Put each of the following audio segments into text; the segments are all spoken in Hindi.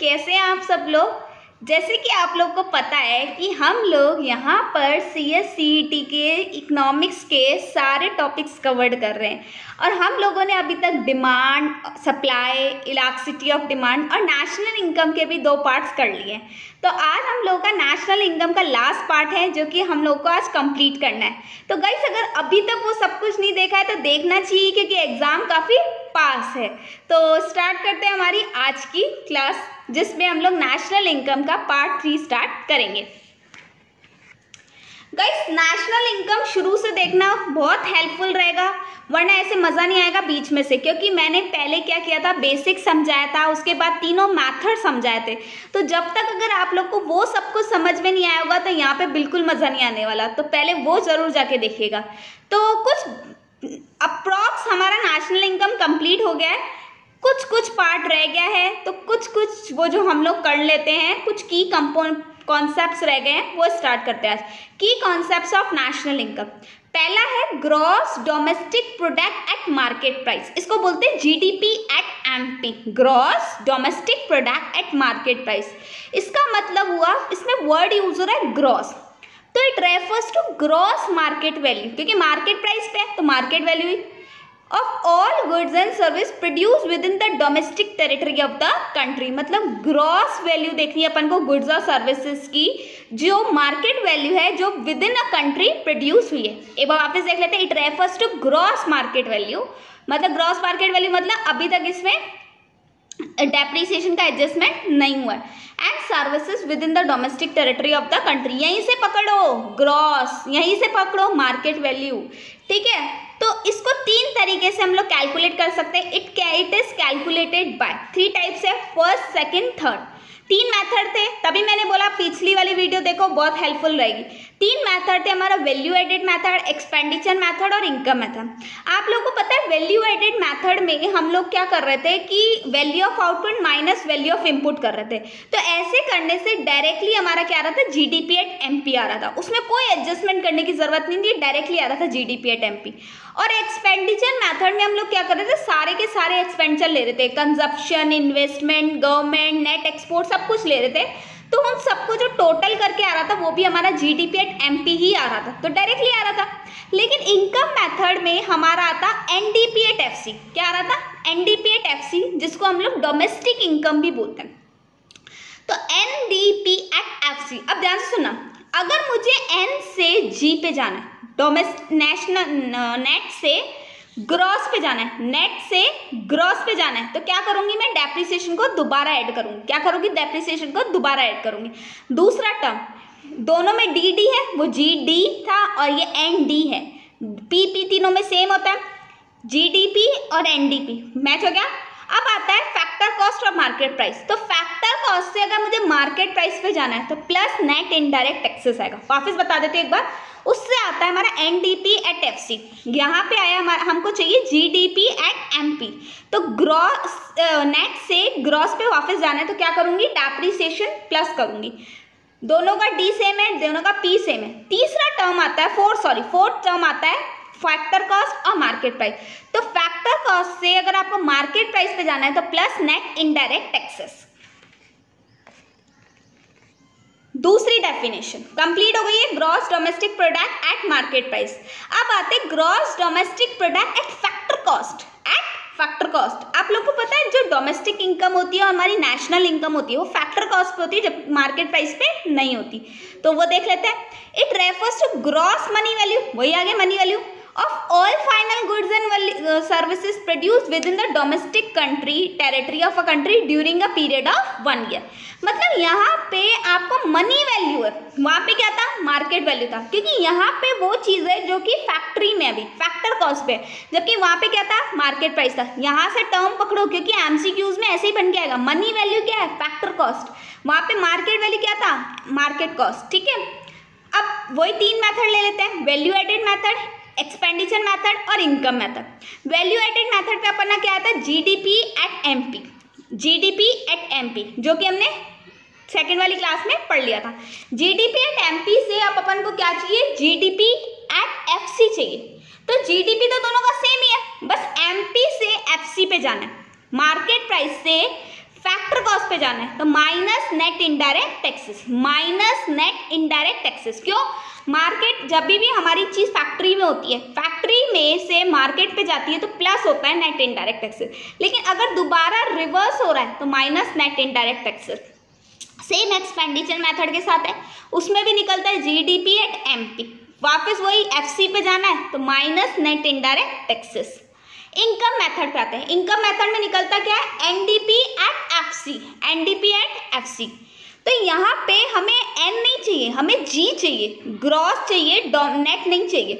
कैसे हैं आप सब लोग। जैसे कि आप लोग को पता है कि हम लोग यहाँ पर CSCET के इकोनॉमिक्स के सारे टॉपिक्स कवर्ड कर रहे हैं और हम लोगों ने अभी तक demand, supply, elasticity of demand और नेशनल इनकम के भी 2 पार्ट्स कर लिए हैं। तो आज हम लोग का नेशनल इनकम का लास्ट पार्ट है जो कि हम लोग को आज कंप्लीट करना है। तो गाइस अगर अभी तक वो सब कुछ नहीं देखा है तो देखना चाहिए क्योंकि एग्ज़ाम काफ़ी पास है। तो स्टार्ट करते हैं हमारी आज की क्लास जिसमें हम लोग नेशनल इनकम का पार्ट 3 स्टार्ट करेंगे। गाइस नेशनल इनकम शुरू से देखना बहुत हेल्पफुल रहेगा, वरना ऐसे मज़ा नहीं आएगा बीच में से, क्योंकि मैंने पहले क्या किया था, बेसिक समझाया था, उसके बाद तीनों मेथड समझाए थे। तो जब तक अगर आप लोग को वो सब कुछ समझ में नहीं आया होगा तो यहाँ पे बिल्कुल मज़ा नहीं आने वाला। तो पहले वो ज़रूर जाके देखिएगा। तो कुछ अप्रॉक्स हमारा नेशनल इनकम कंप्लीट हो गया है, कुछ कुछ पार्ट रह गया है, तो कुछ वो जो हम लोग कर लेते हैं, कुछ की कॉन्सेप्ट्स रह गए हैं, वो स्टार्ट करते हैं। की कॉन्सेप्ट्स ऑफ नेशनल इनकम, पहला है gross domestic product at market price, इसको बोलते हैं GDP at MP, gross domestic product at market price. इसका मतलब हुआ, इसमें वर्ड यूज हो रहा है ग्रॉस, तो it refers to gross market value, क्योंकि मार्केट प्राइस पे है तो market value of all goods and service produce within the domestic territory of the country. मतलब ग्रॉस वैल्यू देखनी है अपन को गुड्स और सर्विसेज की, जो मार्केट वैल्यू है जो within a country produce हुई है। एक बार वापस देख लेते हैं। It refers to gross market value, मतलब ग्रॉस मार्केट वैल्यू मतलब अभी तक इसमें डेप्रिसिएशन का एडजस्टमेंट नहीं हुआ है। And services with in the domestic territory of the country, यहीं से पकड़ो ग्रॉस, यहीं से पकड़ो मार्केट वैल्यू, ठीक है। तो इसको 3 तरीके से हम लोग कैलकुलेट कर सकते हैं। It is calculated by 3 types है, फर्स्ट, सेकंड, थर्ड। 3 मेथड थे, तभी मैंने बोला पिछली वाली वीडियो देखो, बहुत हेल्पफुल रहेगी। 3 मेथड थे हमारा, value added method, expenditure method और इनकम मेथड। आप लोगों को पता है वैल्यू एडेड मेथड में हम लोग क्या कर रहे थे कि value of output minus value of input कर रहे थे। तो ऐसे करने से डायरेक्टली हमारा क्या आ रहा था, GDP एट MP आ रहा था, उसमें कोई एडजस्टमेंट करने की जरूरत नहीं थी, डायरेक्टली आ रहा था GDP एट MP। और एक्सपेंडिचर मेथड में हम लोग क्या कर रहे थे, सारे के सारे एक्सपेंडिचर ले रहे थे, consumption, investment, government, net export, सब कुछ ले रहे थे। तो उन सबको जो टोटल करके आ रहा था वो भी हमारा GDP एट MP ही आ रहा था, तो डायरेक्टली आ रहा था। लेकिन इनकम मेथड में हमारा आता NDP एट FC, क्या आ रहा था, NDP एट FC, जिसको हम लोग डोमेस्टिक इनकम भी बोलते हैं। तो NDP एट FC, अब ध्यान से सुनना, अगर मुझे N से G पे जाना है, नेट से ग्रॉस पे जाना है, नेट से ग्रॉस पे जाना है, तो क्या करूंगी मैं, डेप्रिसिएशन को दोबारा ऐड करूंगी। क्या करूंगी, डेप्रिसिएशन को दोबारा ऐड करूंगी। दूसरा टर्म, दोनों में DD है, वो GD था और ये ND है, PP तीनों में सेम होता है, GDP और NDP मैच हो गया। अब आता है फैक्टर कॉस्ट और मार्केट प्राइस। तो फैक्टर कॉस्ट से अगर मुझे मार्केट प्राइस पे जाना है तो प्लस नेट इनडायरेक्ट टैक्सेस आएगा। वापस बता देते एक बार, उससे आता है हमारा NDP एट FC, यहाँ पे आया हमारा, हमको चाहिए GDP एट MP। तो ग्रॉस नेट से ग्रॉस पे वापस जाना है तो क्या करूँगी, डेप्रिसिएशन प्लस करूँगी। दोनों का D सेम है, दोनों का P सेम है। तीसरा टर्म आता है, फोर्थ टर्म आता है फैक्टर कॉस्ट और मार्केट प्राइस। तो फैक्टर कॉस्ट से अगर आपको मार्केट प्राइस पे जाना है तो प्लस नेट इनडायरेक्ट टैक्सेस। दूसरी डेफिनेशन कंप्लीट हो गई है, gross domestic product at market price. अब आते gross domestic product at factor cost. Factor cost, आप लोग को पता है जो डोमेस्टिक इनकम होती है और हमारी नेशनल इनकम होती है वो फैक्टर कॉस्ट पे होती है, जब मार्केट प्राइस पे नहीं होती। तो वो देख लेते हैं। It refers to gross money value, वही आगे money value of all final goods and services produced within the domestic country territory of a country during a period of 1 year। मतलब यहाँ पे आपको मनी वैल्यू है, वहाँ पे क्या था, मार्केट वैल्यू था, क्योंकि यहाँ पे वो चीज़ है जो कि फैक्ट्री में अभी फैक्टर कॉस्ट पे है, जबकि वहाँ पे क्या था, मार्केट प्राइस था। यहाँ से टर्म पकड़ो क्योंकि MCQs में ऐसे ही बन के आएगा। मनी वैल्यू क्या है, फैक्टर कॉस्ट, वहाँ पे मार्केट वैल्यू क्या था, मार्केट कॉस्ट, ठीक है। अब वही 3 मेथड ले लेते हैं, value added method, expenditure method और income method. Value added method पे अपना क्या आता है, GDP at MP, GDP at MP, जो कि हमने सेकेंड वाली क्लास में पढ़ लिया था। GDP एट MP से अब अपन को क्या चाहिए, GDP एट FC चाहिए। तो GDP तो दोनों का सेम ही है, बस MP से FC पे जाना है। मार्केट प्राइस से फैक्टर कॉस्ट पे जाना है तो minus net indirect taxes, minus net indirect taxes. क्यों? मार्केट जब भी हमारी चीज फैक्ट्री में होती है, फैक्ट्री में से मार्केट पे जाती है तो प्लस होता है नेट इनडायरेक्ट टैक्सेस, लेकिन अगर दोबारा रिवर्स हो रहा है तो minus net indirect taxes. Same expenditure method के साथ है, उसमें भी निकलता है जीडीपी एट एमपी, वापस वही एफसी पे जाना है तो minus net indirect taxes. Income method पे आते हैं, इनकम मेथड में निकलता क्या है? NDP at FC, NDP at FC. तो यहाँ पे हमें एन नहीं चाहिए, हमें जी चाहिए, ग्रॉस चाहिए, नेट नहीं चाहिए।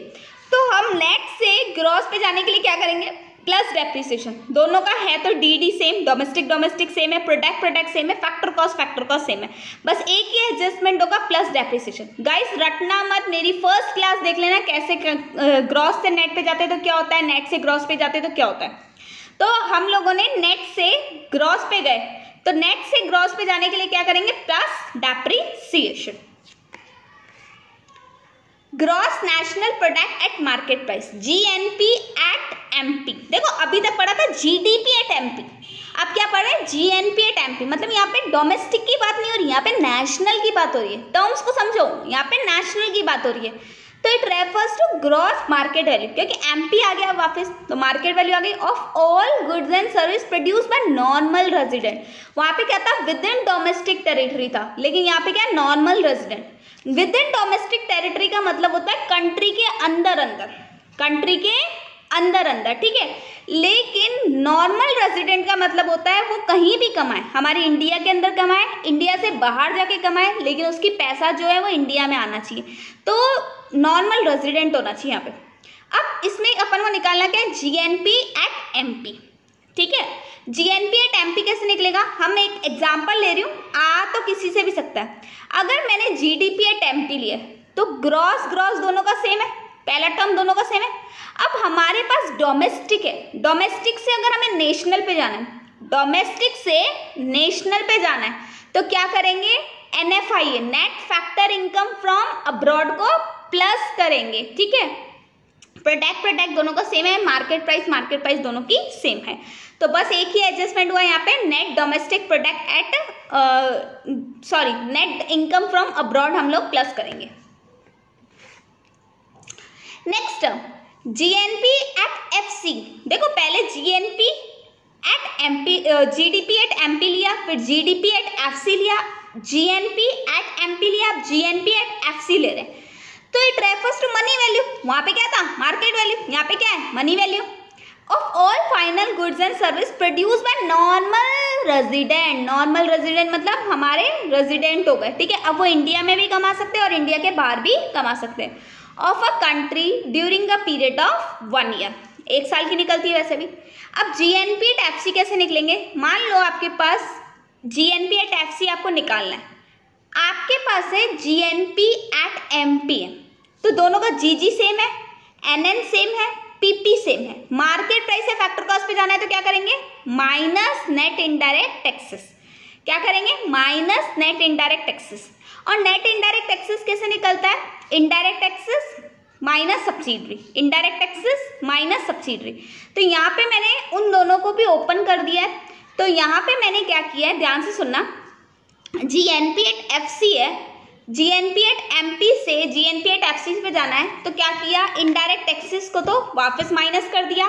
तो हम नेट से ग्रॉस पे जाने के लिए क्या करेंगे? प्लस डेप्रिसिएशन, दोनों का है तो डी सेम, डोमेस्टिक सेम है, प्रोडक्ट सेम है, फैक्टर कॉस्ट सेम है, बस एक ही एडजस्टमेंट होगा, प्लस डेप्रिसिएशन। गाइस रटना मत, मेरी फर्स्ट क्लास देख लेना कैसे ग्रॉस से नेट पे जाते हैं तो क्या होता है, नेट से ग्रॉस पे जाते हैं तो क्या होता है। तो हम लोगों ने नेट से ग्रॉस पे गए तो नेट से ग्रॉस पे जाने के लिए क्या करेंगे? Plus depreciation. Gross national product at market price, GNP at MP. देखो अभी तक पढ़ा था जीडीपी एट एमपी, अब क्या पढ़ रहे हैं? GNP at MP. मतलब यहाँ पे डोमेस्टिक की बात नहीं हो रही, यहाँ पे नेशनल की बात हो रही है। टर्म्स को समझो, यहाँ पे नेशनल की बात हो रही है। तो it refers to gross market value, क्योंकि एमपी आ गया वापस तो मार्केट वैल्यू आ गई, of all goods and service produce by normal resident. वहाँ पे क्या था? विद इन डोमेस्टिक टेरिटरी था, लेकिन यहाँ पे क्या है? Normal resident. With in domestic territory का मतलब होता है कंट्री के अंदर अंदर, कंट्री के अंदर अंदर, ठीक है। लेकिन नॉर्मल रेजिडेंट का मतलब होता है वो कहीं भी कमाए, हमारे इंडिया के अंदर कमाए, इंडिया से बाहर जाके कमाए, लेकिन उसकी पैसा जो है वो इंडिया में आना चाहिए। तो नॉर्मल रेजिडेंट होना चाहिए यहाँ पे। अब इसमें अपन को निकालना क्या है? जीएनपी एट एमपी, ठीक है। जीएनपी एट एमपी कैसे निकलेगा? हम एक एग्जांपल ले रही हूँ, आ तो किसी से भी सकता है। अगर मैंने जीडीपी एट एमपी लिया तो ग्रॉस दोनों का सेम है, पहला टर्म दोनों का सेम है। अब हमारे पास डोमेस्टिक है, डोमेस्टिक से अगर हमें नेशनल पे जाना है, डोमेस्टिक से नेशनल पे जाना है तो क्या करेंगे? NFI, net factor income from abroad को प्लस करेंगे, ठीक है। प्रोडक्ट दोनों का सेम है, मार्केट प्राइस दोनों की सेम है। तो बस एक ही एडजस्टमेंट हुआ यहाँ पे, net domestic product at net income from abroad हम लोग प्लस करेंगे। Next GNP at FC. देखो पहले GNP at MP, GDP at MP लिया, फिर जीडीपी एट एफसी लिया, जीएनपी एट एमपी लिया, अब जीएनपी एट एफसी ले रहे हैं। तो it refers to money value, वहां पे क्या था? मार्केट वैल्यू, यहाँ पे क्या है? Money value of all final goods and service produce by normal resident. Normal resident मतलब हमारे रेजिडेंट हो गए, ठीक है। अब वो इंडिया में भी कमा सकते हैं और इंडिया के बाहर भी कमा सकते हैं। Of a country during a period of 1 year, 1 साल की निकलती है वैसे भी। अब जीएनपी एट एफसी कैसे निकलेंगे? मान लो आपके पास जीएनपी एट एफसी आपको निकालना है, आपके पास है जीएनपी एट एमपी है, तो दोनों का जीजी सेम है, एनएन सेम है, पीपी सेम है। मार्केट प्राइस से फैक्टर कॉस्ट पे जाना है तो क्या करेंगे? Minus net indirect taxes. क्या करेंगे? Minus net indirect taxes. और नेट इनडायरेक्ट टैक्सेस कैसे निकलता है? Indirect taxes minus subsidiary, indirect taxes minus subsidiary. तो यहाँ पे मैंने उन दोनों को भी ओपन कर दिया है। तो यहाँ पे मैंने क्या किया है, ध्यान से सुनना, जीएनपी एट एफसी है, जीएनपी एट एमपी से जीएनपी एट एफसी पे जाना है तो क्या किया? इनडायरेक्ट टैक्सेस को तो वापस माइनस कर दिया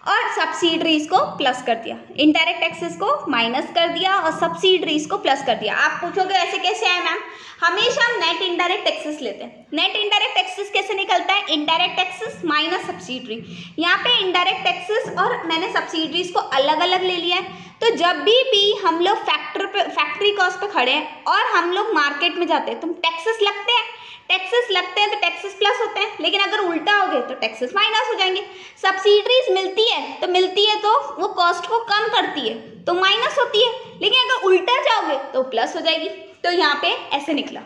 और सब्सिडरीज को प्लस कर दिया। इनडायरेक्ट टैक्सेस को माइनस कर दिया और सब्सिडरीज को प्लस कर दिया। आप पूछोगे ऐसे कैसे आए मैम? हमेशा हम नेट इनडायरेक्ट टैक्सेस लेते हैं। नेट इनडायरेक्ट टैक्सेस कैसे निकलता है? Indirect taxes minus subsidiary. यहाँ पे इनडायरेक्ट टैक्सेस और मैंने सब्सिडरीज को अलग अलग ले लिया है। तो जब भी हम लोग फैक्ट्री कॉस्ट पे खड़े हैं और हम लोग मार्केट में जाते हैं तो टैक्सेस लगते हैं तो टैक्सेस प्लस होते हैं, लेकिन अगर उल्टा हो गए तो टैक्सेस माइनस हो जाएंगे। सब्सिडरीज मिलती है तो वो कॉस्ट को कम करती है तो माइनस होती है, लेकिन अगर उल्टा जाओगे तो प्लस हो जाएगी। तो यहाँ पे ऐसे निकला।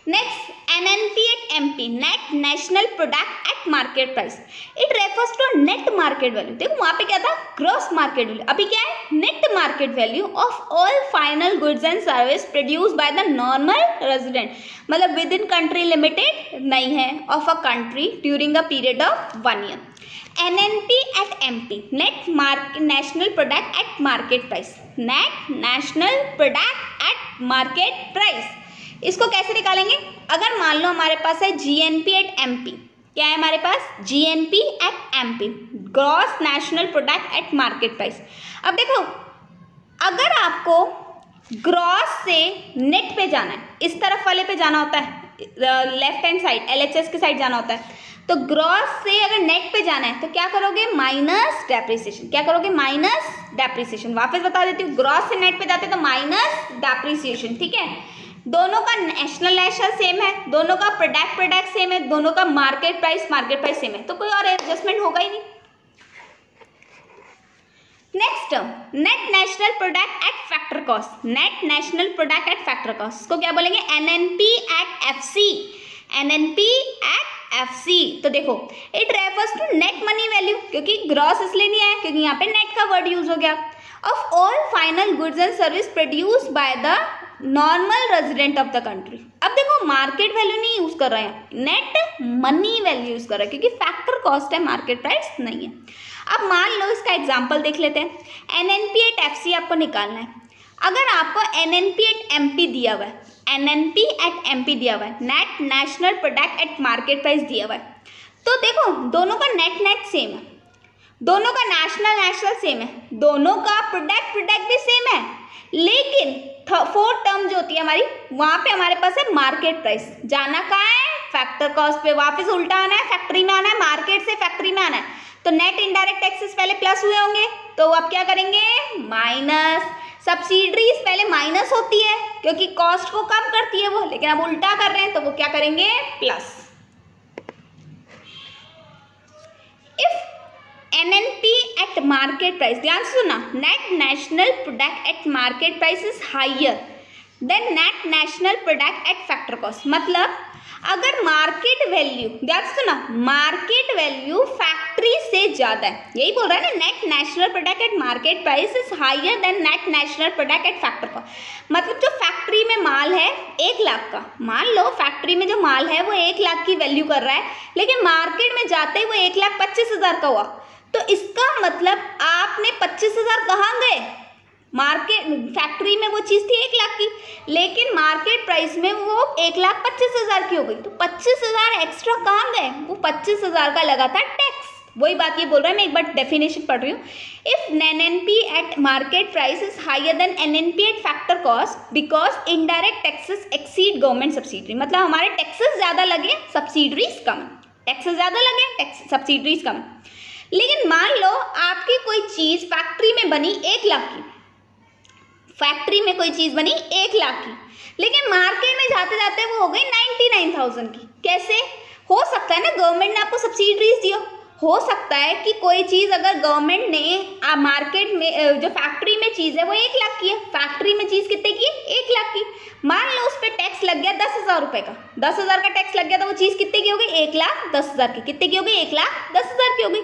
Next NNP at MP, net national product at market price. It refers to net market value. देखो वहां पे क्या था? Gross market value. अभी क्या है? Net market value of all final goods and service produce by the normal resident, मतलब विद इन कंट्री लिमिटेड नहीं है, of a country during a period of 1 year. NNP at MP, net national product at market price, net national product at market price, इसको कैसे निकालेंगे? अगर मान लो हमारे पास है GNP एट MP, क्या है हमारे पास? GNP at MP, gross national product at market price. अब देखो, अगर आपको ग्रॉस से नेट पे जाना है, इस तरफ वाले पे जाना होता है, लेफ्ट हैंड साइड LHS के साइड जाना होता है, तो ग्रॉस से अगर नेट पे जाना है तो क्या करोगे? Minus depreciation. क्या करोगे? Minus depreciation. वापस बता देती हूँ, ग्रॉस से नेट पे जाते तो माइनस डेप्रिसिएशन, ठीक है। दोनों का नेशनल सेम है, दोनों का प्रोडक्ट सेम है, दोनों का मार्केट प्राइस सेम है, तो कोई और एडजस्टमेंट होगा ही नहीं। Next term, net national product at factor cost, net national product at factor cost, इसको क्या बोलेंगे? NNP at FC, NNP at FC। तो देखो, it refers to net money value, क्योंकि ग्रॉस इसलिए नहीं है क्योंकि यहाँ पे नेट का वर्ड यूज हो गया, of all final goods and service produced by the normal resident of the country. अब देखो, मार्केट वैल्यू नहीं यूज कर रहे हैं, नेट मनी वैल्यू यूज कर रहे हैं, क्योंकि फैक्टर कॉस्ट है, मार्केट प्राइस नहीं है। अब मान लो इसका एग्जाम्पल देख लेते हैं। NNP एट FC आपको निकालना है। अगर आपको NNP एट MP दिया हुआ है, NNP एट MP दिया हुआ है, net national product at market price दिया हुआ है, तो देखो दोनों का नेट सेम है, दोनों का नेशनल सेम है, दोनों का प्रोडक्ट भी सेम है, लेकिन फोर्थ टर्म जो होती है हमारी, वहां पे हमारे पास है मार्केट प्राइस। जाना कहाँ है? फैक्टर कॉस्ट पे। वापस उल्टा आना है, फैक्ट्री में आना है, मार्केट से फैक्ट्री में आना है। तो नेट इनडायरेक्ट टैक्सेस पहले प्लस हुए होंगे, तो अब क्या करेंगे? माइनस। सब्सिडरीज पहले माइनस होती है क्योंकि कॉस्ट को कम करती है वो, लेकिन अब उल्टा कर रहे हैं तो वो क्या करेंगे? Plus. If NNP at market price, ध्यान से सुना, net national product at market price is higher than net national product at factor cost. मतलब अगर मार्केट वैल्यू, ध्यान से सुना, मार्केट वैल्यू फैक्ट्री से ज्यादा है, यही बोल रहा है ना, net national product at market price is higher than net national product at factor cost. मतलब जो फैक्ट्री में माल है 1 लाख का, मान लो फैक्ट्री में जो माल है वो 1 लाख की वैल्यू कर रहा है, लेकिन मार्केट में जाते ही वो 1,25,000 का हुआ, तो इसका मतलब आपने 25,000 कहाँ गए? मार्केट फैक्ट्री में वो चीज़ थी 1 लाख की, लेकिन मार्केट प्राइस में वो 1,25,000 की हो गई, तो 25,000 एक्स्ट्रा कहाँ गए? वो 25,000 का लगा था टैक्स। वही बात ये बोल रहा है, मैं एक बार डेफिनेशन पढ़ रही हूँ। If NNP at market price is higher than NNP at factor cost because indirect taxes exceed government subsidiary. मतलब हमारे टैक्सेस ज़्यादा लगे, सब्सिडरीज कम, टैक्सेस ज़्यादा लगे, सब्सिडरीज कम। लेकिन मान लो आपकी कोई चीज़ फैक्ट्री में बनी 1 लाख की, फैक्ट्री में कोई चीज़ बनी 1 लाख की, लेकिन मार्केट में जाते जाते वो हो गई 99,000 की। कैसे हो सकता है ना? गवर्नमेंट ने आपको सब्सिडीज दिया, हो सकता है कि कोई चीज़ अगर गवर्नमेंट ने मार्केट में जो फैक्ट्री में चीज़ है वो 1 लाख की है, फैक्ट्री में चीज़ कितने की? 1 लाख की। मान लो उस पर टैक्स लग गया 10,000 रुपये का, 10,000 का टैक्स लग गया, तो वो चीज़ कितने की हो गई? 1,10,000 की। कितने की हो गई? 1,10,000 की हो गई।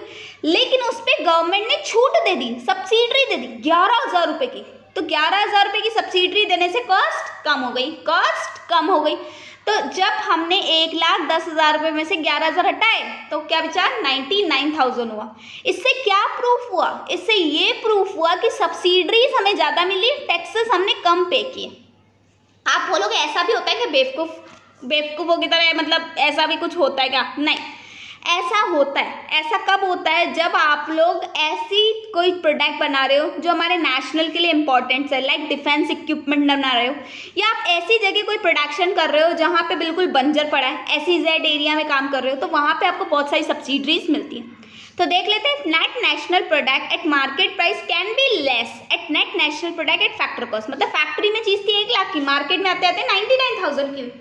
लेकिन उस पर गवर्नमेंट ने छूट दे दी, सब्सिडी दे दी 11,000 रुपये की, तो 11,000 रुपये की सब्सिडी देने से कॉस्ट कम हो गई, कॉस्ट कम हो गई। तो जब हमने 1,10,000 रुपये में से 11,000 हटाए तो क्या बचा? 99,000 हुआ। इससे क्या प्रूफ हुआ? इससे ये प्रूफ हुआ कि सब्सिडीज हमें ज़्यादा मिली, टैक्सेस हमने कम पे किए। आप बोलोगे ऐसा भी होता है कि बेवकूफ़ों की तरह, मतलब ऐसा भी कुछ होता है क्या? नहीं, ऐसा होता है। ऐसा कब होता है? जब आप लोग ऐसी कोई प्रोडक्ट बना रहे हो जो हमारे नेशनल के लिए इंपॉर्टेंट है, लाइक डिफेंस इक्विपमेंट बना रहे हो, या आप ऐसी जगह कोई प्रोडक्शन कर रहे हो जहाँ पे बिल्कुल बंजर पड़ा है, SEZ एरिया में काम कर रहे हो, तो वहाँ पे आपको बहुत सारी सब्सिडीज मिलती हैं। तो देख लेते हैं, net national product at market price can be less at net national product at factor cost. मतलब फैक्ट्री में चीज़ थी 1 लाख की, मार्केट में आते आते 99,000 की।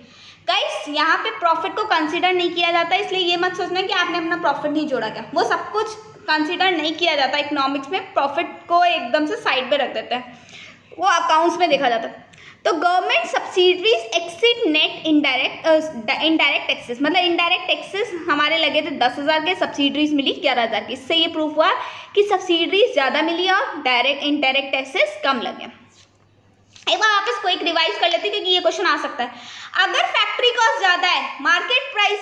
गाइस, यहाँ पे प्रॉफिट को कंसीडर नहीं किया जाता, इसलिए ये मत सोचना कि आपने अपना प्रॉफिट नहीं जोड़ा क्या, वो सब कुछ कंसीडर नहीं किया जाता। इकोनॉमिक्स में प्रॉफिट को एकदम से साइड पे रख देते हैं, वो अकाउंट्स में देखा जाता है। तो government subsidies exceed net indirect taxes, मतलब इनडायरेक्ट टैक्सेस हमारे लगे थे 10,000 के, सब्सिडीज मिली 11,000 की। इससे ये प्रूफ हुआ कि सब्सिडीज ज़्यादा मिली और डायरेक्ट इनडायरेक्ट टैक्सेस कम लगे। एक बार वापस क्विक रिवाइज कर लेते हैं क्योंकि ये क्वेश्चन आ सकता है। अगर फैक्ट्री कॉस्ट ज्यादा है, मार्केट प्राइस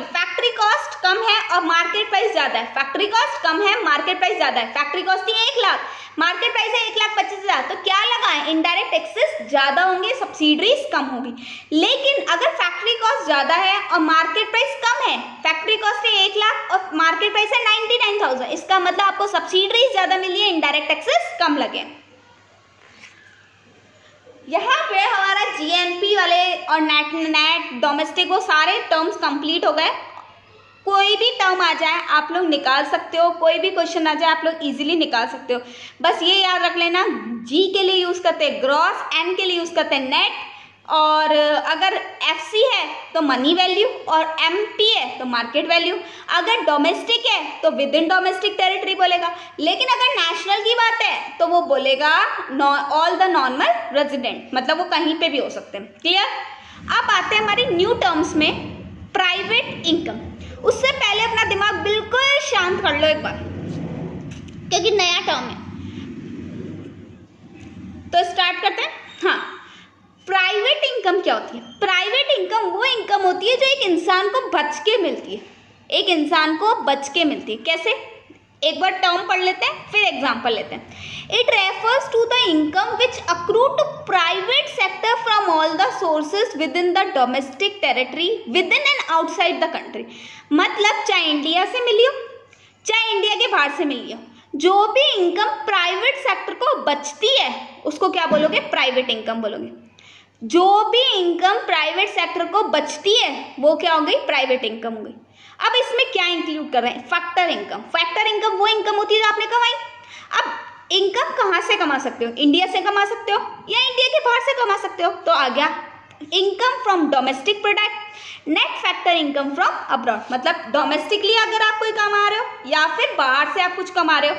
फैक्ट्री कॉस्ट कम है और मार्केट प्राइस ज्यादा है, फैक्ट्री कॉस्ट कम है, मार्केट प्राइस ज्यादा है, फैक्ट्री कॉस्ट थी 1 लाख, मार्केट प्राइस है 1,25,000, तो क्या लगा है, इनडायरेक्ट टैक्सेस ज्यादा होंगे, सब्सिडीज कम होगी। लेकिन अगर फैक्ट्री कॉस्ट ज्यादा है और मार्केट प्राइस कम है, फैक्ट्री कॉस्ट है 1 लाख और मार्केट प्राइस है 99,000, इसका मतलब आपको सब्सिडीज ज्यादा मिली है, इनडायरेक्ट टैक्सेस कम लगे। यहाँ पे हमारा जीएनपी वाले और नेट डोमेस्टिक वो सारे टर्म्स कंप्लीट हो गए। कोई भी टर्म आ जाए आप लोग निकाल सकते हो, कोई भी क्वेश्चन आ जाए आप लोग इजीली निकाल सकते हो। बस ये याद रख लेना, जी के लिए यूज करते हैं ग्रॉस, एन के लिए यूज करते हैं नेट, और अगर एफसी है तो मनी वैल्यू और एमपी है तो मार्केट वैल्यू। अगर डोमेस्टिक है तो विद इन डोमेस्टिक टेरिटरी बोलेगा, लेकिन अगर नेशनल की बात है तो वो बोलेगा ऑल द नॉर्मल रेजिडेंट, मतलब वो कहीं पे भी हो सकते हैं। क्लियर? अब आते हैं हमारी न्यू टर्म्स में, प्राइवेट इनकम। उससे पहले अपना दिमाग बिल्कुल शांत कर लो एक बार, क्योंकि नया टर्म है। तो स्टार्ट करते हैं। हाँ, प्राइवेट इनकम क्या होती है? प्राइवेट इनकम वो इनकम होती है जो एक इंसान को बच के मिलती है, एक इंसान को बच के मिलती है। कैसे? एक बार टर्म पढ़ लेते हैं फिर एग्जांपल लेते हैं। It refers to the income which accrue to private sector from all the sources within the domestic territory within and outside the country. मतलब चाहे इंडिया से मिली हो चाहे इंडिया के बाहर से मिली हो, जो भी इनकम प्राइवेट सेक्टर को बचती है उसको क्या बोलोगे? प्राइवेट इनकम बोलोगे। जो भी इनकम प्राइवेट सेक्टर को बचती है वो क्या हो गई? प्राइवेट इनकम हो गई। अब इसमें क्या इंक्लूड कर रहे हैं? Factor income. फैक्टर इनकम वो इनकम होती है जो आपने कमाई। अब इनकम कहाँ से कमा सकते हो? इंडिया से कमा सकते हो या इंडिया के बाहर से कमा सकते हो। तो आ गया income from domestic product, net factor income from abroad, मतलब डोमेस्टिकली अगर आप कोई कमा रहे हो या फिर बाहर से आप कुछ कमा रहे हो।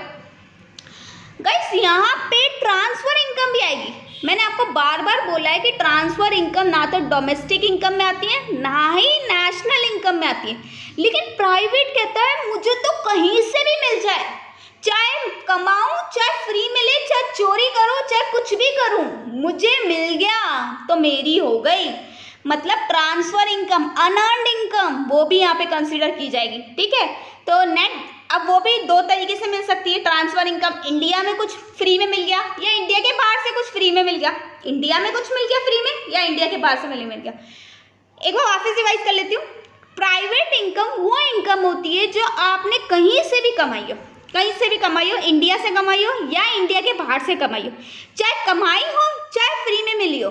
गाइस यहाँ पे ट्रांसफर इनकम भी आएगी। मैंने आपको बार बार बोला है कि ट्रांसफर इनकम ना तो डोमेस्टिक इनकम में आती है ना ही नेशनल इनकम में आती है, लेकिन प्राइवेट कहता है मुझे तो कहीं से भी मिल जाए, चाहे कमाऊं चाहे फ्री मिले, चाहे चोरी करूं चाहे कुछ भी करूं, मुझे मिल गया तो मेरी हो गई। मतलब ट्रांसफर इनकम, अनअर्न्ड इनकम, वो भी यहाँ पे कंसीडर की जाएगी। ठीक है, तो नेट अब वो भी दो तरीके से मिल सकती है। ट्रांसफर इनकम इंडिया में कुछ फ्री में मिल गया या इंडिया के बाहर से कुछ फ्री में मिल गया। इंडिया में कुछ मिल गया फ्री में या इंडिया के बाहर से मिल गया। एक बार वापस रिवाइज कर लेती हूँ। प्राइवेट इनकम वो इनकम होती है जो आपने कहीं से भी कमाई हो, कहीं से भी कमाई हो, इंडिया से कमाई हो या इंडिया के बाहर से कमाई हो, चाहे कमाई हो चाहे फ्री में मिली हो,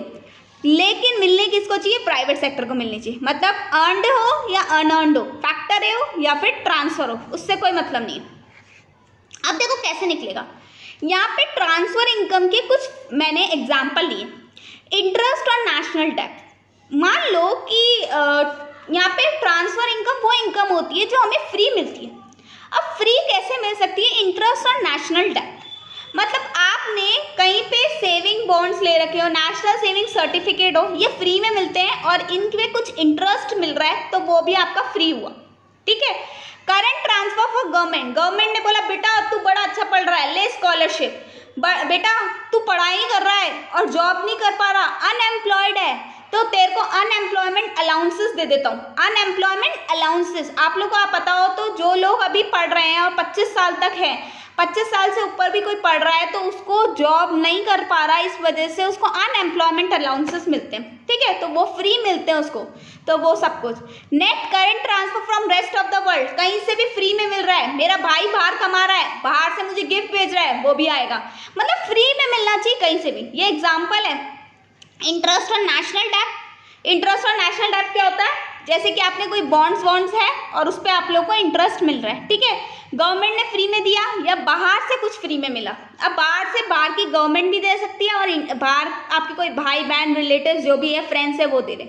लेकिन मिलने किसको चाहिए? प्राइवेट सेक्टर को मिलनी चाहिए। मतलब अर्नड हो या अनअर्नड हो, फैक्टर हो या फिर ट्रांसफर हो, उससे कोई मतलब नहीं है। अब देखो कैसे निकलेगा। यहाँ पे ट्रांसफर इनकम के कुछ मैंने एग्जाम्पल लिए। इंटरेस्ट ऑन नेशनल डेट, मान लो कि यहाँ पे ट्रांसफर इनकम वो इनकम होती है जो हमें फ्री मिलती है। अब फ्री कैसे मिल सकती है? इंटरेस्ट ऑन नेशनल डेट, मतलब आपने कहीं पे सेविंग बॉन्ड्स ले रखे हो, नेशनल सेविंग सर्टिफिकेट हो, ये फ्री में मिलते हैं और इनमें कुछ इंटरेस्ट मिल रहा है तो वो भी आपका फ्री हुआ। ठीक है। Current transfer for government, government ने बोला बेटा तू बड़ा अच्छा पढ़ रहा है, ले स्कॉलरशिप, बेटा तू पढ़ाई कर रहा है और जॉब नहीं कर पा रहा, अनएम्प्लॉयड है, तो तेरे को अनएम्प्लॉयमेंट अलाउंसेस दे देता हूँ। अनएम्प्लॉयमेंट अलाउंसेस आप लोग को आप पता हो तो जो लोग अभी पढ़ रहे हैं और 25 साल तक है, 25 साल से ऊपर भी कोई पढ़ रहा है तो उसको जॉब नहीं कर पा रहा है, इस वजह से उसको अनएम्प्लॉयमेंट अलाउंसेस मिलते हैं। ठीक है, तो वो फ्री मिलते हैं उसको, तो वो सब कुछ। Net current transfer from rest of the world, कहीं से भी फ्री में मिल रहा है, मेरा भाई बाहर कमा रहा है, बाहर से मुझे गिफ्ट भेज रहा है, वो भी आएगा, मतलब फ्री में मिलना चाहिए कहीं से भी। ये एग्जाम्पल है। Interest on national debt, interest on national debt क्या होता है? जैसे कि आपने कोई बॉन्ड्स है और उस पर आप लोगों को इंटरेस्ट मिल रहा है। ठीक है, गवर्नमेंट ने फ्री में दिया या बाहर से कुछ फ्री में मिला। अब बाहर से, बाहर की गवर्नमेंट भी दे सकती है और बाहर आपके कोई भाई बहन रिलेटिव्स जो भी है, फ्रेंड्स है, वो दे रहे।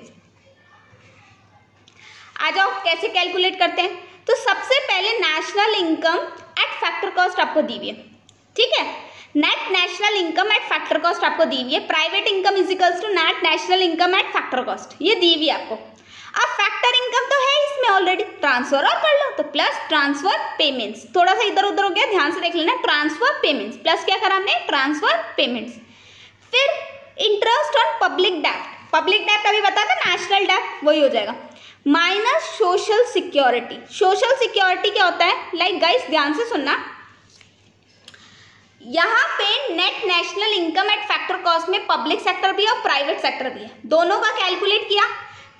आ जाओ कैसे कैलकुलेट करते हैं। तो सबसे पहले national income at factor cost आपको दी हुई है। ठीक है, net national income at factor cost आपको दी हुई है। Private income is equals to net national income at factor cost, ये दी हुई है आपको। अब फैक्टर इनकम तो है इसमें ऑलरेडी, ट्रांसफर और कर लो, तो प्लस ट्रांसफर पेमेंट्स, थोड़ा सा इधर उधर हो गया, ध्यान से देख लेना। ट्रांसफर पेमेंट्स प्लस क्या करा हमने? Transfer payments. फिर इंटरेस्ट ऑन पब्लिक डेप्ट अभी बता था, नेशनल डेप्ट, वही हो जाएगा, minus social security. Social security क्या होता है? लाइक गाइस ध्यान से सुनना, यहाँ पे net national income at factor cost में पब्लिक सेक्टर भी है और प्राइवेट सेक्टर भी है, दोनों का कैलकुलेट किया।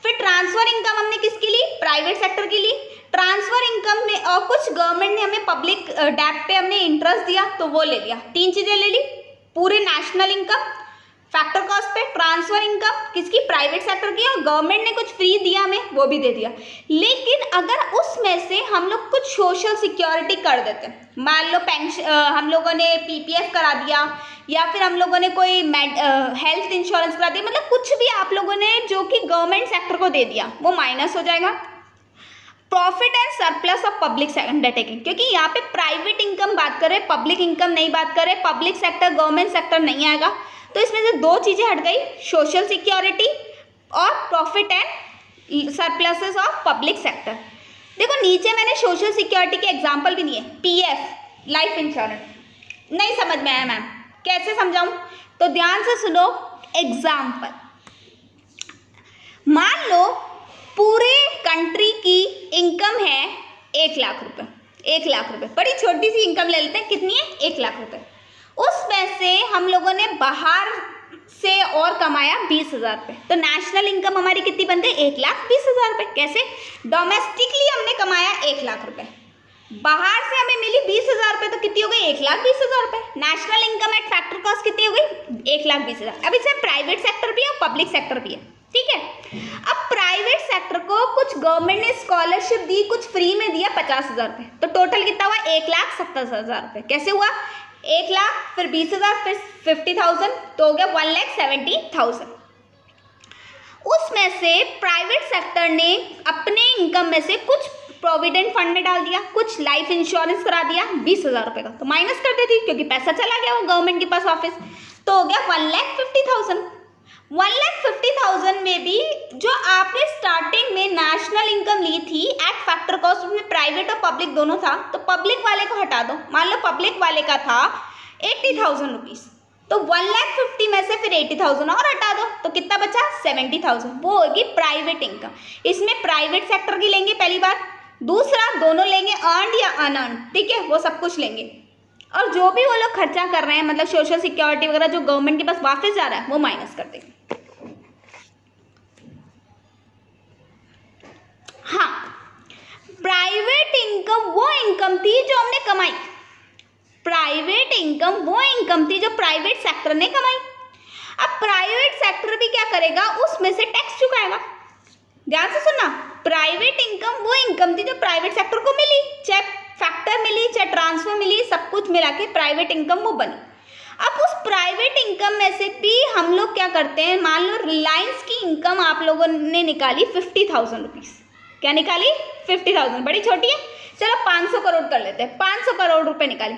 फिर ट्रांसफर इनकम हमने किसकी ली? प्राइवेट सेक्टर की ली। ट्रांसफर इनकम में और कुछ गवर्नमेंट ने हमें पब्लिक डेप्ट पे हमने इंटरेस्ट दिया तो वो ले लिया, तीन चीजें ले ली, पूरे नेशनल इनकम फैक्टर कॉस्ट पे, ट्रांसफर इनकम किसकी? प्राइवेट सेक्टर की, और गवर्नमेंट ने कुछ फ्री दिया हमें वो भी दे दिया। लेकिन अगर उसमें से हम लोग कुछ सोशल सिक्योरिटी कर देते, मान लो पेंशन, हम लोगों ने पीपीएफ करा दिया या फिर हम लोगों ने कोई हेल्थ इंश्योरेंस करा दिया, मतलब कुछ भी आप लोगों ने जो कि गवर्नमेंट सेक्टर को दे दिया, वो माइनस हो जाएगा। Profit and surplus of public undertaking, क्योंकि यहाँ पे प्राइवेट इनकम बात कर रहे, पब्लिक इनकम नहीं बात कर रहे, पब्लिक सेक्टर गवर्नमेंट सेक्टर नहीं आएगा, तो इसमें से दो चीजें हट गई, सोशल सिक्योरिटी और profit and surpluses of public sector. देखो नीचे मैंने सोशल सिक्योरिटी के एग्जांपल भी दिए, पीएफ, लाइफ इंश्योरेंस। नहीं समझ में आया मैम, कैसे समझाऊं? तो ध्यान से सुनो एग्जांपल। मान लो पूरे कंट्री की इनकम है 1 लाख रुपए, 1 लाख रुपए, बड़ी छोटी सी इनकम ले लेते हैं, कितनी है? 1 लाख रुपए। उसमें से हम लोगों ने बाहर से और कमाया 20,000 रुपये, तो नेशनल इनकम हमारी कितनी बन गई? 1,20,000 रुपये। कैसे? डोमेस्टिकली हमने कमाया 1 लाख रुपए, बाहर से हमें मिली 20,000 रुपये, तो कितनी हो गई? 1,20,000 रुपये। National income at factor cost कितनी हो गई? 1,20,000। अब इसमें प्राइवेट सेक्टर भी है और पब्लिक सेक्टर भी है, ठीक है। अब प्राइवेट सेक्टर को कुछ गवर्नमेंट ने स्कॉलरशिप दी, कुछ फ्री में दिया 50,000 रुपये, तो टोटल कितना हुआ? 1,70,000 रुपये। कैसे हुआ? 1 लाख फिर 20,000 फिर 50,000, तो हो गया 1,70,000। उसमें से प्राइवेट सेक्टर ने अपने इनकम में से कुछ प्रोविडेंट फंड में डाल दिया, कुछ लाइफ इंश्योरेंस करा दिया 20,000 रुपये का, तो माइनस कर देती क्योंकि पैसा चला गया वो गवर्नमेंट के पास ऑफिस, तो हो गया 1,50,000। 1,50,000 में भी जो आपने स्टार्टिंग में नेशनल इनकम ली थी एट फैक्टर कॉस्ट, उसमें प्राइवेट और पब्लिक दोनों था, तो पब्लिक वाले को हटा दो। मान लो पब्लिक वाले का था 80,000 रुपीज़, तो 1,50,000 में से फिर 80,000 और हटा दो, तो कितना बचा? 70,000। वो होगी प्राइवेट इनकम। इसमें प्राइवेट सेक्टर की लेंगे पहली बात, दूसरा दोनों लेंगे अर्नड या अनअर्नड, ठीक है, वो सब कुछ लेंगे, और जो भी वो लोग खर्चा कर रहे हैं, मतलब सोशल सिक्योरिटी वगैरह जो गवर्नमेंट के पास वापस जा रहा है, वो माइनस कर देंगे। हाँ, प्राइवेट इनकम वो इनकम थी जो हमने कमाई, प्राइवेट इनकम वो इनकम थी जो प्राइवेट सेक्टर ने कमाई। अब प्राइवेट सेक्टर भी क्या करेगा? उसमें से टैक्स चुकाएगा। ध्यान से सुनना, प्राइवेट इनकम वो इनकम थी जो प्राइवेट सेक्टर को मिली, चाहे फैक्टर मिली चाहे ट्रांसफर मिली, सब कुछ मिला के प्राइवेट इनकम वो बनी। अब उस प्राइवेट इनकम में से भी हम लोग क्या करते हैं, मान लो रिलायंस की इनकम आप लोगों ने निकाली 50,000 रुपीज़। क्या निकाली? 50,000, बड़ी छोटी है, चलो 500 करोड़ कर लेते हैं, 500 करोड़ रुपए निकाले।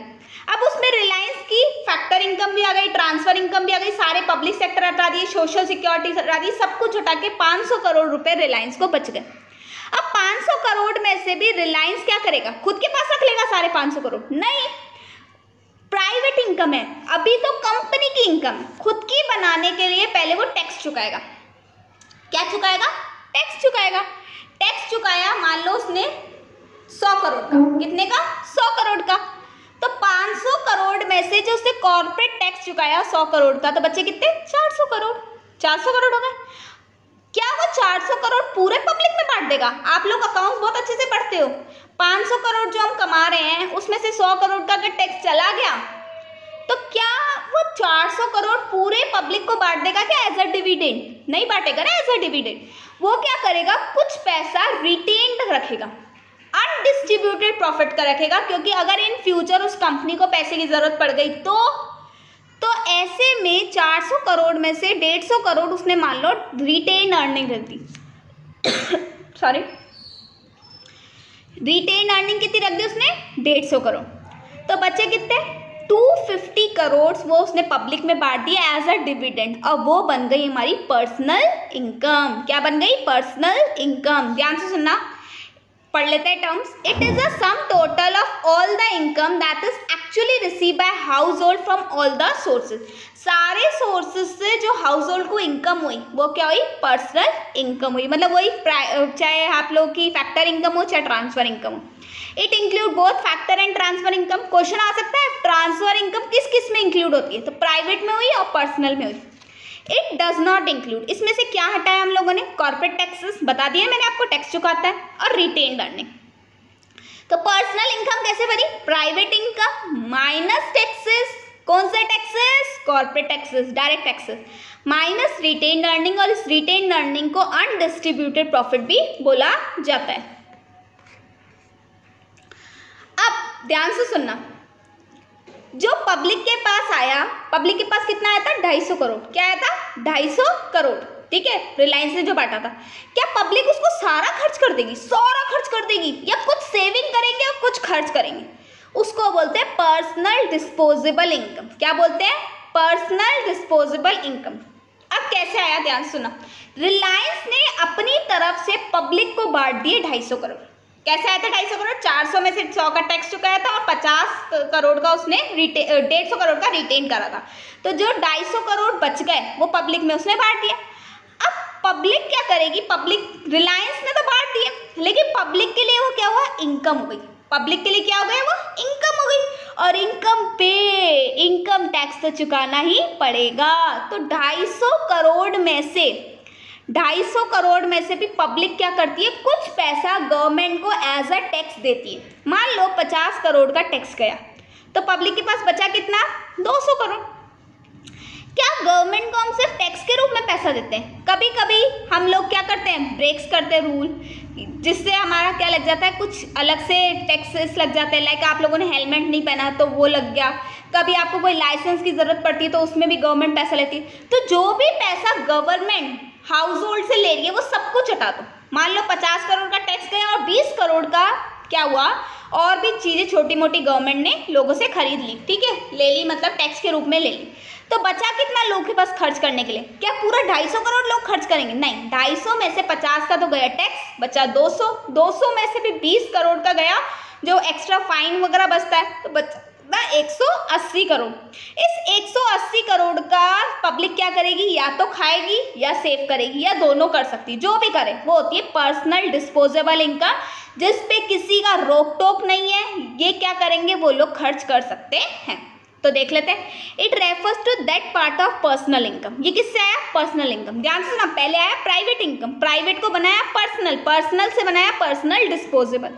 अब उसमें रिलायंस की फैक्टर इनकम भी आ गई, ट्रांसफर इनकम भी आ गई, सारे पब्लिक सेक्टर हटा दिए, सोशल सिक्योरिटी हटा दी, सब कुछ हटा के 500 करोड़ रुपए रिलायंस को बच गए। अब 500 करोड़ में से भी रिलायंस क्या करेगा? खुद के पास रख लेगा सारे 500 करोड़? नहीं, प्राइवेट इनकम है, अभी तो कंपनी की इनकम, खुद की बनाने के लिए पहले वो टैक्स चुकाएगा। क्या चुकाएगा? टैक्स चुकाएगा। टैक्स चुकाया, मान लो उसने 100 करोड़ का, कितने का? 100 करोड़ का, तो 500 करोड़ में से जो उसने कॉर्पोरेट टैक्स चुकाया 100 करोड़ का, तो बच्चे कितने? 400 करोड़। 400 करोड़ हो गए। क्या वो 400 करोड़ पूरे पब्लिक में बांट देगा? आप लोग अकाउंट्स बहुत अच्छे से पढ़ते हो, 500 करोड़ जो हम कमा रहे हैं उसमें से 100 करोड़ का अगर टैक्स चला गया, तो क्या वो 400 करोड़ पूरे पब्लिक को बांट देगा क्या एज अ डिविडेंड? नहीं बांटेगा ना एज अ डिविडेंड। वो क्या करेगा? कुछ पैसा रिटेन्ड रखेगा, अनडिस्ट्रीब्यूटेड प्रॉफिट का रखेगा, क्योंकि अगर इन फ्यूचर उस कंपनी को पैसे की जरूरत पड़ गई तो ऐसे में 400 करोड़ में से 150 करोड़ उसने मान लो रिटेन अर्निंग रख दी सॉरी, रिटेन अर्निंग कितनी रख दी उसने? 150 करोड़। तो बचे कितने? 250 करोड़ वो उसने पब्लिक में बांट दिया एज अ डिविडेंड, और वो बन गई हमारी पर्सनल इनकम। क्या बन गई? Personal income. ध्यान से सुनना, पढ़ लेते हैं terms. It is the sum total of all the income that is actually receive by house hold from all the sources. सारे सोर्सेज से जो जो हाउस होल्ड को इनकम हुई वो क्या हुई, पर्सनल इनकम हुई। मतलब वही चाहे आप लोग की फैक्टर इनकम हो चाहे ट्रांसफर इनकम हो। It include both factor and transfer income. Question आ सकता है ट्रांसफर इनकम किस किस में इंक्लूड होती है, तो प्राइवेट में हुई और पर्सनल में हुई। इट डज नॉट इंक्लूड, इसमें से क्या हटाया हम लोगों ने, कॉर्पोरेट टैक्सेस बता दिया मैंने आपको, टैक्स चुकाता है, और रिटेन अर्निंग। तो पर्सनल इनकम कैसे बनी, प्राइवेट इनकम माइनस टैक्सेस, कौन से taxes, corporate taxes, direct taxes, minus retain earning, और इस रिटेन अर्निंग को अनडिस्ट्रीब्यूटेड प्रॉफिट भी बोला जाता है। अब ध्यान से सुनना, जो पब्लिक के पास आया, पब्लिक के पास कितना आया था, 250 करोड़। क्या आया था, 250 करोड़, ठीक है, रिलायंस ने जो बांटा था। क्या पब्लिक उसको सारा खर्च कर देगी, सारा खर्च कर देगी, या कुछ सेविंग करेंगे और कुछ खर्च करेंगे, उसको बोलते हैं पर्सनल डिस्पोजेबल इनकम। क्या बोलते हैं, पर्सनल डिस्पोजेबल इनकम। अब कैसे आया, ध्यान सुना, रिलायंस ने अपनी तरफ से पब्लिक को बांट दिए 250 करोड़। कैसे आया था 250 करोड़, 400 में से 100 का टैक्स चुकाया था और 50 करोड़ का उसने 150 करोड़ का रिटेन करा था। तो जो 250 करोड़ बच गए वो पब्लिक में उसने बांट दिया। अब पब्लिक क्या करेगी, पब्लिक, रिलायंस ने तो बांट दिए, लेकिन पब्लिक के लिए वो क्या हुआ, इनकम हो गई। पब्लिक के लिए क्या हो गया, वो इनकम हो गई, और इनकम पे इनकम टैक्स तो चुकाना ही पड़ेगा। तो 250 करोड़ में से 250 करोड़ में से भी पब्लिक क्या करती है, कुछ पैसा गवर्नमेंट को एज अ टैक्स देती है। मान लो 50 करोड़ का टैक्स गया, तो पब्लिक के पास बचा कितना, 200 करोड़। क्या गवर्नमेंट को हम सिर्फ टैक्स के रूप में पैसा देते हैं, कभी कभी हम लोग क्या करते हैं, ब्रेक्स करते हैं रूल, जिससे हमारा क्या लग जाता है, कुछ अलग से टैक्सेस लग जाते हैं। लाइक आप लोगों ने हेलमेट नहीं पहना तो वो लग गया, कभी आपको कोई लाइसेंस की ज़रूरत पड़ती है तो उसमें भी गवर्नमेंट पैसा लेती है। तो जो भी पैसा गवर्नमेंट हाउस होल्ड से ले रही है वो सब कुछ हटा दो। मान लो 50 करोड़ का टैक्स गया और 20 करोड़ का क्या हुआ, और भी चीज़ें छोटी मोटी गवर्नमेंट ने लोगों से खरीद ली, ठीक है, ले ली, मतलब टैक्स के रूप में ले ली। तो बचा कितना लोगों के पास खर्च करने के लिए, क्या पूरा 250 करोड़ लोग खर्च करेंगे, नहीं, 250 में से 50 का तो गया टैक्स, बचा 200 में से भी 20 करोड़ का गया जो एक्स्ट्रा फाइन वगैरह बचता है, तो बचा 180 करोड़। इस 180 करोड़ का पब्लिक क्या करेगी, या तो खाएगी या सेव करेगी या दोनों कर सकती, जो भी करे, वो होती है पर्सनल डिस्पोजेबल इनकम, जिस पे किसी का रोक टोक नहीं है, ये क्या करेंगे वो लोग खर्च कर सकते हैं। तो देख लेते हैं, it refers to that part of personal income. ये किससे आया, पर्सनल इनकम। ध्यान से ना, पहले आया प्राइवेट इनकम, प्राइवेट को बनाया पर्सनल, पर्सनल से बनाया personal disposable.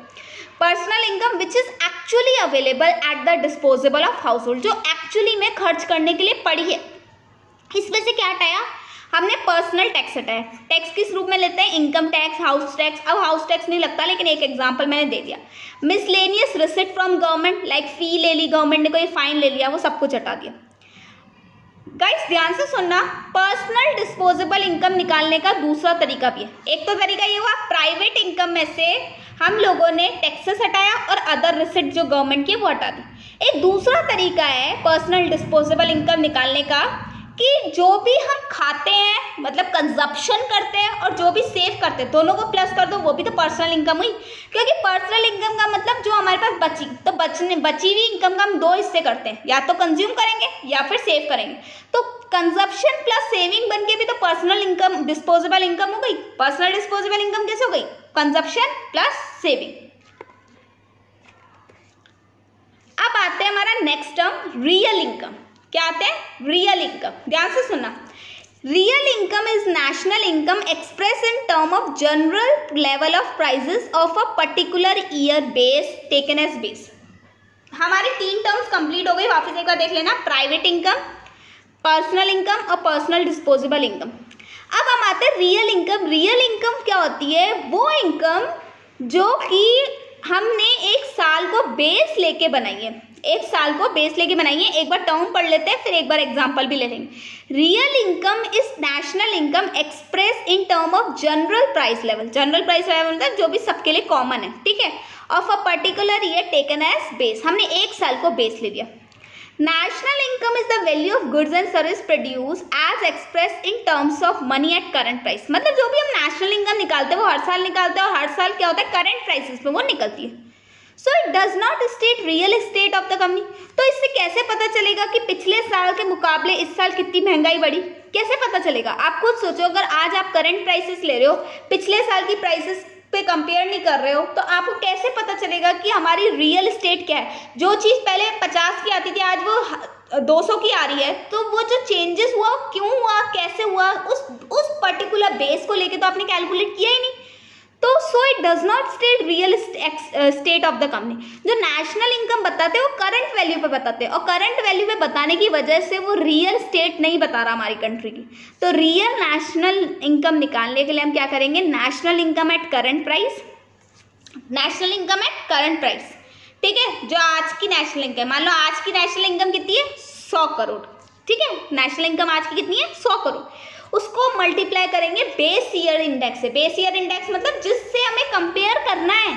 Personal income which is actually available at the disposable of house hold, जो एक्चुअली में खर्च करने के लिए पड़ी है। इसमें से क्या हटाया, हमने पर्सनल टैक्स हटाया। टैक्स किस रूप में लेते हैं, इनकम टैक्स, हाउस टैक्स। अब हाउस टैक्स नहीं लगता, लेकिन एक एग्जांपल मैंने दे दिया। Miscellaneous receipt from government, like fee ले ली गवर्नमेंट ने, कोई फाइन ले लिया, वो सब कुछ हटा दिया। गाइस ध्यान से सुनना, पर्सनल डिस्पोजेबल इनकम निकालने का दूसरा तरीका भी है। एक तो तरीका ये हुआ, प्राइवेट इनकम में से हम लोगों ने टैक्सेस हटाया और अदर रिसिट जो गवर्नमेंट की वो हटा दी। एक दूसरा तरीका है पर्सनल डिस्पोजेबल इनकम निकालने का, कि जो भी हम खाते हैं, मतलब कंजप्शन करते हैं, और जो भी सेव करते हैं, दोनों को प्लस कर दो, वो भी तो पर्सनल इनकम हुई। क्योंकि पर्सनल इनकम का मतलब जो हमारे पास बची, तो बची हुई इनकम का हम दो हिस्से करते हैं, या तो कंज्यूम करेंगे या फिर सेव करेंगे। तो कंजप्शन प्लस सेविंग बन के भी तो पर्सनल इनकम डिस्पोजेबल इनकम हो गई। पर्सनल डिस्पोजेबल इनकम कैसे हो गई, कंजप्शन प्लस सेविंग। अब आते हैं हमारा नेक्स्ट टर्म, रियल इनकम। क्या आते हैं, रियल इनकम। ध्यान से सुनना, real income is national income express in term of general level of prices of a particular year base taken as base. हमारे 3 टर्म्स कंप्लीट हो गई, वापस एक बार देख लेना, प्राइवेट इनकम, पर्सनल इनकम और पर्सनल डिस्पोजेबल इनकम। अब हम आते हैं रियल इनकम। रियल इनकम क्या होती है, वो इनकम जो कि हमने एक साल को बेस लेके बनाई है, एक साल को बेस लेके बनाई है। एक बार टर्म पढ़ लेते हैं, फिर एक बार एग्जांपल भी ले लेंगे। Real income is national income express in term of general price level. General price level मतलब जो भी सबके लिए कॉमन है, ठीक है, of a particular year taken as base. हमने एक साल को बेस ले लिया। National income is the value of goods and service produce as express in terms of money at current price. मतलब जो भी हम नेशनल इनकम निकालते हैं वो हर साल निकालते हैं, और हर साल क्या होता है, करंट प्राइसेस पे वो निकलती है। So it does not state real estate of the company. तो इससे कैसे पता चलेगा कि पिछले साल के मुकाबले इस साल कितनी महंगाई बढ़ी? कैसे पता चलेगा? आप खुद सोचो, अगर आज आप करंट प्राइसेस ले रहे हो, पिछले साल की प्राइसेस पे कंपेयर नहीं कर रहे हो, तो आपको कैसे पता चलेगा कि हमारी रियल स्टेट क्या है? जो चीज़ पहले 50 की आती थी आज वो 200 की आ रही है, तो वो जो चेंजेस हुआ क्यों हुआ, कैसे हुआ, उस पर्टिकुलर बेस को लेके तो आपने कैलकुलेट किया ही नहीं। तो so it does not state real estate of the company. जो नेशनल इनकम बताते हैं वो करंट वैल्यू पे बताते हैं, और करंट वैल्यू पे बताने की वजह से वो रियल स्टेट नहीं बता रहा हमारी कंट्री की। तो रियल नेशनल इनकम निकालने के लिए हम क्या करेंगे? National income eight current price, national income eight current price, ठीक है। जो आज की नेशनल इनकम, मान लो आज की नेशनल इनकम कितनी है? 100 करोड़, ठीक है। नेशनल इनकम आज की कितनी है? 100 करोड़। उसको मल्टीप्लाई करेंगे बेस ईयर इंडेक्स से। बेस ईयर इंडेक्स मतलब जिससे हमें कंपेयर करना है,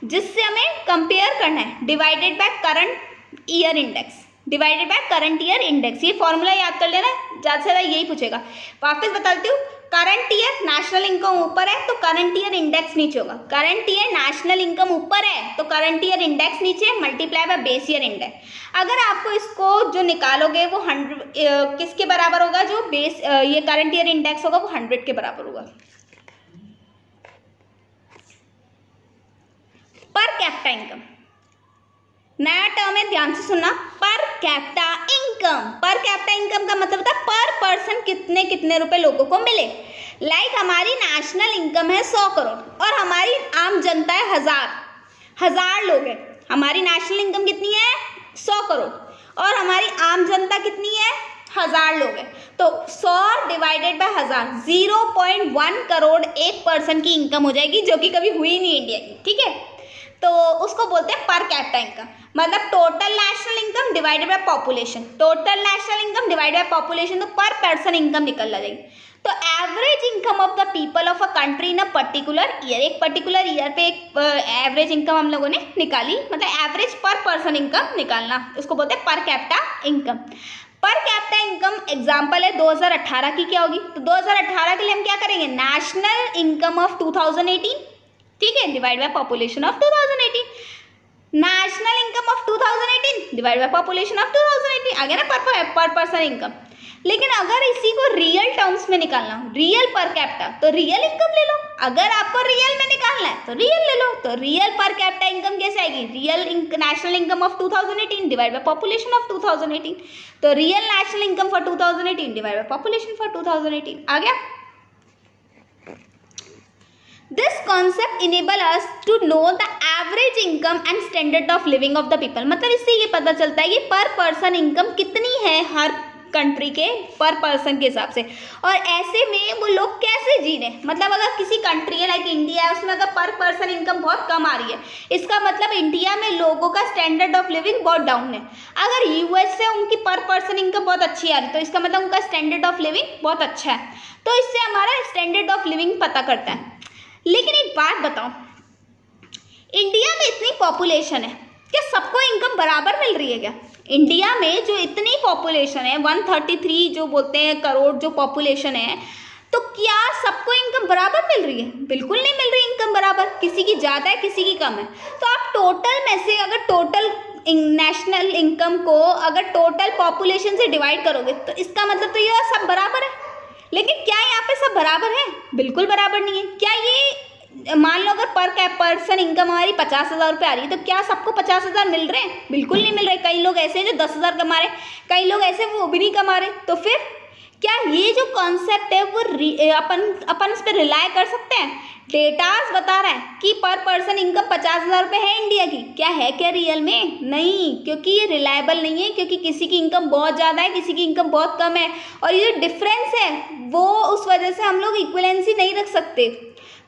जिससे हमें कंपेयर करना है, divided by current year index, divided by current year index. ये फॉर्मूला याद कर लेना, ज़्यादा से ज़्यादा यही पूछेगा। वापस बता देती हूँ, करंट ईयर नेशनल इनकम ऊपर है तो करंट ईयर इंडेक्स नीचे होगा। करंट ईयर नेशनल इनकम ऊपर है तो करंट ईयर इंडेक्स नीचे, multiply by base year index. अगर आपको इसको जो निकालोगे वो 100 किसके बराबर होगा? जो बेस ये करंट ईयर इंडेक्स होगा वो 100 के बराबर होगा। पर कैपिटा इनकम, नया टर्म है, ध्यान से सुनना। Per capita income, per capita income का मतलब था पर पर्सन कितने कितने रुपए लोगों को मिले। लाइक हमारी नेशनल इनकम है 100 करोड़ और हमारी आम जनता है 1000 लोग है। हमारी नेशनल इनकम कितनी है? 100 करोड़ और हमारी आम जनता कितनी है? 1000 लोग है। तो 100 डिवाइडेड बाय 1000, 0.1 करोड़ एक पर्सन की इनकम हो जाएगी, जो कि कभी हुई नहीं इंडिया की, ठीक है। तो उसको बोलते हैं पर कैपिटा इनकम, मतलब total national income divided by population, total national income divided by population, तो पर पर्सन इनकम निकल जाएगी। तो average income of the people of a country in a particular year, एक पर्टिकुलर ईयर पे एक एवरेज इनकम हम लोगों ने निकाली, मतलब एवरेज पर पर्सन इनकम निकालना, उसको बोलते हैं per capita income. Per capita income example है 2018 की क्या होगी? तो 2018 के लिए हम क्या करेंगे? नेशनल इनकम ऑफ 2018, ठीक है, divide by population of 2018। National income of 2018 divide by population of 2018, आ गया ना पर पर्सन इनकम। लेकिन अगर इसी को रियल टर्म्स में निकालना हो, रियल पर कैपिटा, तो रियल इनकम ले लो। अगर आपको रियल में निकालना है तो रियल ले लो। तो रियल पर कैपिटा इनकम कैसे आएगी? Real national income of 2018 divide by population of 2018। तो real national income for 2018 divide by population for 2018, आ गया। This concept enable us to know the average income and standard of living of the people। मतलब इससे ये पता चलता है कि पर पर्सन इनकम कितनी है हर कंट्री के पर पर्सन के हिसाब से, और ऐसे में वो लोग कैसे जी रहे हैं। मतलब अगर किसी कंट्री है लाइक इंडिया है, उसमें अगर पर पर्सन इनकम बहुत कम आ रही है, इसका मतलब इंडिया में लोगों का स्टैंडर्ड ऑफ लिविंग बहुत डाउन है। अगर यूएस से उनकी पर पर्सन इनकम बहुत अच्छी आ रही है, तो इसका मतलब उनका स्टैंडर्ड ऑफ लिविंग बहुत अच्छा है। तो इससे हमारा स्टैंडर्ड ऑफ लिविंग पता करता है। लेकिन एक बात बताओ, इंडिया में इतनी पॉपुलेशन है, क्या सबको इनकम बराबर मिल रही है क्या? इंडिया में जो इतनी पॉपुलेशन है 133 जो बोलते हैं करोड़ जो पॉपुलेशन है, तो क्या सबको इनकम बराबर मिल रही है? बिल्कुल नहीं मिल रही इनकम बराबर, किसी की ज़्यादा है किसी की कम है। तो आप टोटल में से अगर टोटल नेशनल इनकम को अगर टोटल पॉपुलेशन से डिवाइड करोगे तो इसका मतलब तो ये सब बराबर है। लेकिन क्या यहाँ पे सब बराबर है? बिल्कुल बराबर नहीं है। क्या ये मान लो अगर पर पर्सन इनकम हमारी 50,000 रुपये आ रही है, तो क्या सबको 50,000 मिल रहे हैं? बिल्कुल नहीं मिल रहे। कई लोग ऐसे हैं जो 10,000 कमा रहे, कई लोग ऐसे वो भी नहीं कमा रहे। तो फिर क्या ये जो कॉन्सेप्ट है वो अपन इस पर रिलाय कर सकते हैं? डेटास बता रहा है कि पर पर्सन इनकम 50,000 रुपये है इंडिया की, क्या है क्या रियल में? नहीं, क्योंकि ये रिलायबल नहीं है, क्योंकि किसी की इनकम बहुत ज़्यादा है, किसी की इनकम बहुत कम है, और ये जो डिफरेंस है वो उस वजह से हम लोग इक्विवेलेंसी नहीं रख सकते।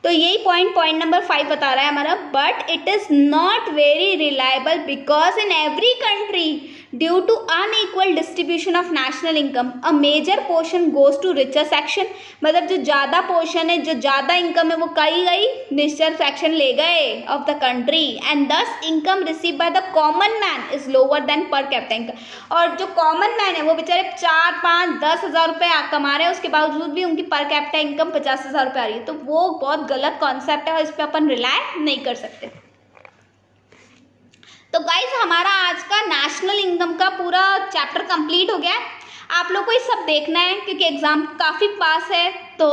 तो यही पॉइंट नंबर 5 बता रहा है हमारा, but it is not very reliable because in every country due to unequal distribution of national income a major portion goes to richer section. मतलब जो ज़्यादा पोर्शन है, जो ज़्यादा इनकम है, वो कई रिचर सेक्शन ले गए ऑफ द कंट्री, एंड दस income receive by the common man is lower than per capita income. और जो कॉमन मैन है वो बेचारे 4, 5, 10,000 रुपये कमा रहे हैं, उसके बावजूद भी उनकी पर कैपिटा इनकम 50,000 रुपये आ रही है। तो वो बहुत गलत कॉन्सेप्ट है और इस पर अपन रिलाय नहीं कर सकते। तो गाइस हमारा आज का नेशनल इनकम का पूरा चैप्टर कंप्लीट हो गया है। आप लोग को ये सब देखना है क्योंकि एग्जाम काफ़ी पास है, तो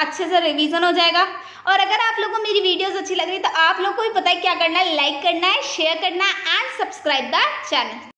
अच्छे से रिवीजन हो जाएगा। और अगर आप लोगों को मेरी वीडियोस अच्छी लग रही है तो आप लोग को भी पता है क्या करना है, लाइक करना है, शेयर करना है एंड सब्सक्राइब द चैनल।